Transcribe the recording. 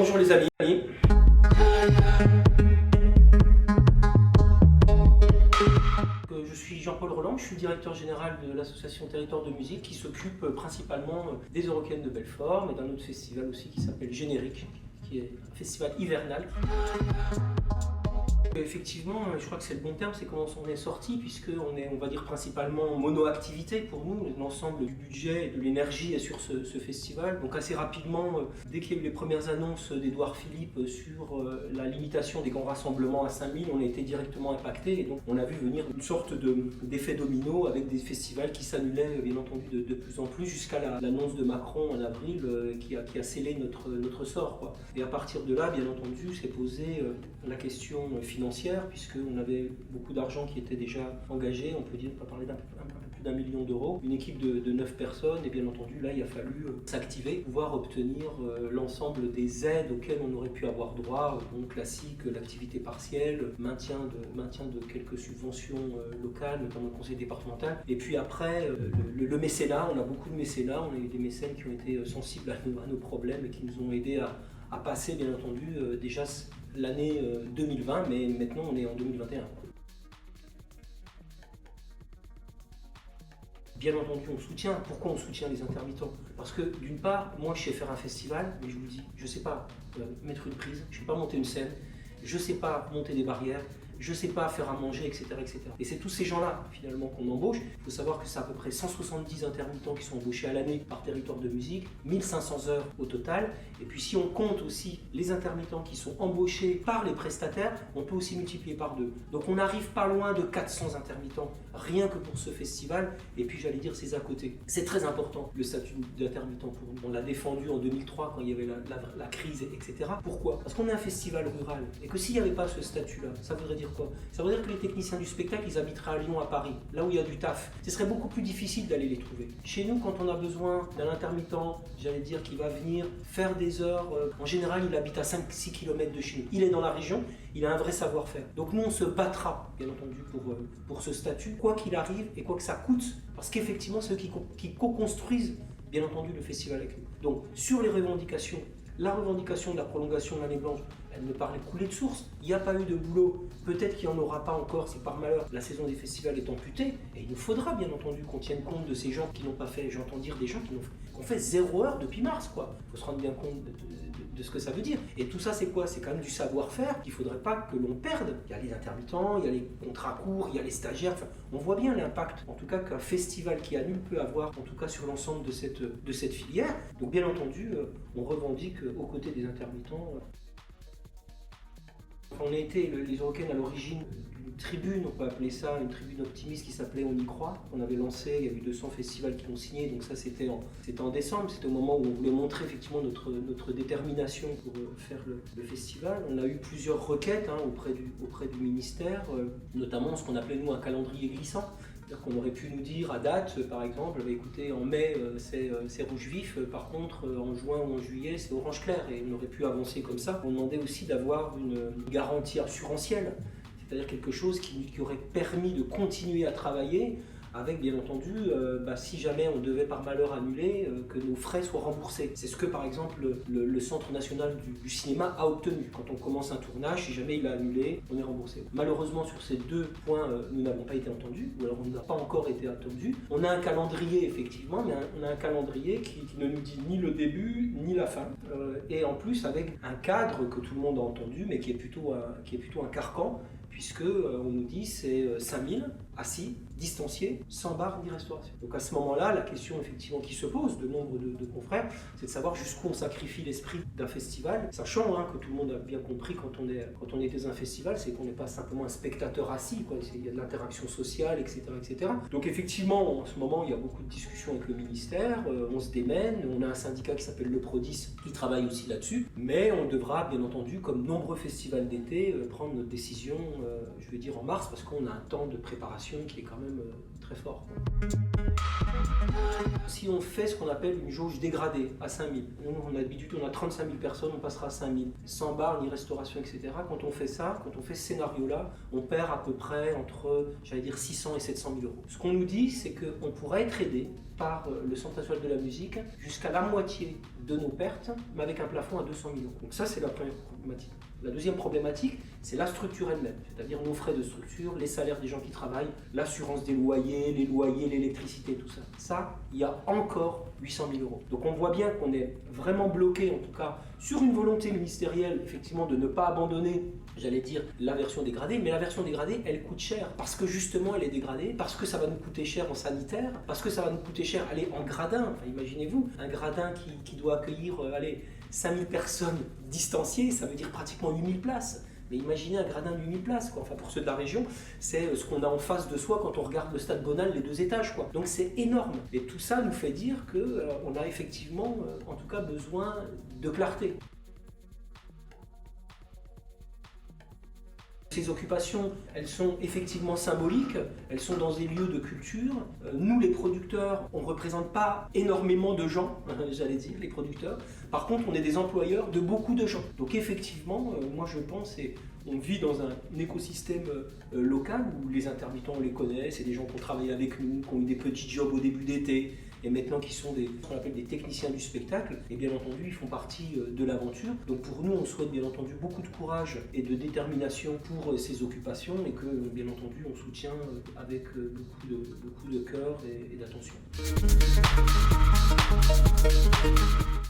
Bonjour les amis. Je suis Jean-Paul Roland, je suis directeur général de l'association Territoire de musique qui s'occupe principalement des Eurocaines de Belfort, mais d'un autre festival aussi qui s'appelle Générique, qui est un festival hivernal. Effectivement, je crois que c'est le bon terme, c'est comment on est sorti, puisqu'on est, on va dire, principalement mono-activité pour nous. L'ensemble du budget et de l'énergie est sur ce festival. Donc assez rapidement, dès qu'il y a eu les premières annonces d'Édouard Philippe sur la limitation des grands rassemblements à 5000, on a été directement impacté. Et donc on a vu venir une sorte d'effet domino avec des festivals qui s'annulaient bien entendu de plus en plus, jusqu'à l'annonce de Macron en avril qui a scellé notre sort, quoi. Et à partir de là, bien entendu, s'est posée la question financière, puisqu'on avait beaucoup d'argent qui était déjà engagé, on peut dire, on peut parler d'un peu plus d'1 million d'euros, une équipe de 9 personnes, et bien entendu là il a fallu s'activer, pouvoir obtenir l'ensemble des aides auxquelles on aurait pu avoir droit, donc classique, l'activité partielle, maintien de quelques subventions locales, notamment le conseil départemental, et puis après le mécénat. On a beaucoup de mécénats, on a eu des mécènes qui ont été sensibles à nos problèmes et qui nous ont aidés à passer bien entendu déjà l'année 2020, mais maintenant on est en 2021. Bien entendu, on soutient. Pourquoi on soutient les intermittents? Parce que d'une part, moi je sais faire un festival, mais je vous le dis, je ne sais pas mettre une prise, je ne sais pas monter une scène, je ne sais pas monter des barrières, je ne sais pas faire à manger, etc. etc. Et c'est tous ces gens-là, finalement, qu'on embauche. Il faut savoir que c'est à peu près 170 intermittents qui sont embauchés à l'année par Territoire de musique, 1500 heures au total. Et puis si on compte aussi les intermittents qui sont embauchés par les prestataires, on peut aussi multiplier par 2. Donc on n'arrive pas loin de 400 intermittents, rien que pour ce festival. Et puis j'allais dire, c'est à côté. C'est très important, le statut d'intermittent pour nous. On l'a défendu en 2003 quand il y avait la crise, etc. Pourquoi? Parce qu'on est un festival rural. Et que s'il n'y avait pas ce statut-là, ça voudrait dire quoi? Ça veut dire que les techniciens du spectacle, ils habiteraient à Lyon, à Paris, là où il y a du taf. Ce serait beaucoup plus difficile d'aller les trouver. Chez nous, quand on a besoin d'un intermittent, j'allais dire, qui va venir faire des heures, en général, il habite à 5-6 km de chez nous. Il est dans la région, il a un vrai savoir-faire. Donc nous, on se battra, bien entendu, pour ce statut, quoi qu'il arrive et quoi que ça coûte, parce qu'effectivement, c'est eux qui co-construisent, bien entendu, le festival avec nous. Donc, sur les revendications, la revendication de la prolongation de l'année blanche, elle me paraît couler de source. Il n'y a pas eu de boulot. Peut-être qu'il n'y en aura pas encore si par malheur la saison des festivals est amputée. Et il nous faudra bien entendu qu'on tienne compte de ces gens qui n'ont pas fait, j'entends dire des gens qui ont fait 0 heure depuis mars, quoi. Il faut se rendre bien compte de ce que ça veut dire. Et tout ça, c'est quoi? C'est quand même du savoir-faire qu'il ne faudrait pas que l'on perde. Il y a les intermittents, il y a les contrats courts, il y a les stagiaires. Enfin, on voit bien l'impact, en tout cas, qu'un festival qui annule peut avoir, en tout cas sur l'ensemble de cette filière. Donc bien entendu, on revendique aux côtés des intermittents. On a été les Eurocaines à l'origine d'une tribune, on peut appeler ça une tribune optimiste qui s'appelait On y croit. On avait lancé, il y a eu 200 festivals qui l'ont signé, donc ça c'était en décembre, c'était au moment où on voulait montrer effectivement notre détermination pour faire le festival. On a eu plusieurs requêtes auprès du ministère, notamment ce qu'on appelait nous un calendrier glissant. C'est-à-dire qu'on aurait pu nous dire à date, par exemple, écoutez, en mai c'est rouge vif, par contre en juin ou en juillet c'est orange clair, et on aurait pu avancer comme ça. On demandait aussi d'avoir une garantie assurantielle, c'est-à-dire quelque chose qui aurait permis de continuer à travailler, avec bien entendu, si jamais on devait par malheur annuler, que nos frais soient remboursés. C'est ce que par exemple le Centre national du cinéma a obtenu. Quand on commence un tournage, si jamais il a annulé, on est remboursé. Malheureusement sur ces 2 points, nous n'avons pas été entendus, ou alors on n'a pas encore été entendus. On a un calendrier effectivement, mais on a un calendrier qui ne nous dit ni le début, ni la fin. Et en plus avec un cadre que tout le monde a entendu, mais qui est plutôt un carcan, puisque on nous dit c'est 5000 assis, distanciés, sans bar ni restauration. Donc à ce moment-là, la question effectivement qui se pose de nombre de confrères, c'est de savoir jusqu'où on sacrifie l'esprit d'un festival, sachant que tout le monde a bien compris quand on est dans un festival, c'est qu'on n'est pas simplement un spectateur assis, quoi. Il y a de l'interaction sociale, etc., etc. Donc effectivement, en ce moment, il y a beaucoup de discussions avec le ministère, on se démène, on a un syndicat qui s'appelle le Prodis qui travaille aussi là-dessus, mais on devra bien entendu, comme nombreux festivals d'été, prendre notre décision, je vais dire en mars, parce qu'on a un temps de préparation qui est quand même très fort, quoi. Si on fait ce qu'on appelle une jauge dégradée à 5000, nous on a 35 000 personnes, on passera à 5000, sans bar ni restauration, etc. Quand on fait ça, quand on fait ce scénario-là, on perd à peu près entre, j'allais dire, 600 et 700 000 euros. Ce qu'on nous dit, c'est qu'on pourrait être aidé par le Centre national de la musique jusqu'à la moitié de nos pertes, mais avec un plafond à 200 000 euros. Donc ça, c'est la première problématique. La deuxième problématique, c'est la structure elle-même, c'est-à-dire nos frais de structure, les salaires des gens qui travaillent, l'assurance des loyers, l'électricité, tout ça. Ça, il y a encore 800 000 euros. Donc on voit bien qu'on est vraiment bloqué, en tout cas, sur une volonté ministérielle, effectivement, de ne pas abandonner, j'allais dire, la version dégradée, mais la version dégradée, elle coûte cher, parce que justement, elle est dégradée, parce que ça va nous coûter cher en sanitaire, parce que ça va nous coûter cher, allez, en gradin. Enfin, imaginez-vous, un gradin qui doit accueillir, 5000 personnes distanciées, ça veut dire pratiquement 8000 places. Mais imaginez un gradin de 8000 places, quoi. Enfin, pour ceux de la région, c'est ce qu'on a en face de soi quand on regarde le stade Bonal, les 2 étages, quoi. Donc c'est énorme. Et tout ça nous fait dire qu'on a effectivement, en tout cas, besoin de clarté. Ces occupations, elles sont effectivement symboliques, elles sont dans des lieux de culture. Nous, les producteurs, on ne représente pas énormément de gens, j'allais dire, les producteurs. Par contre, on est des employeurs de beaucoup de gens. Donc effectivement, moi je pense, et on vit dans un écosystème local où les intermittents, on les connaît, c'est des gens qui ont travaillé avec nous, qui ont eu des petits jobs au début d'été, et maintenant qui sont ce qu'on appelle des techniciens du spectacle, et bien entendu ils font partie de l'aventure. Donc pour nous on souhaite bien entendu beaucoup de courage et de détermination pour ces occupations et que bien entendu on soutient avec beaucoup de cœur et d'attention.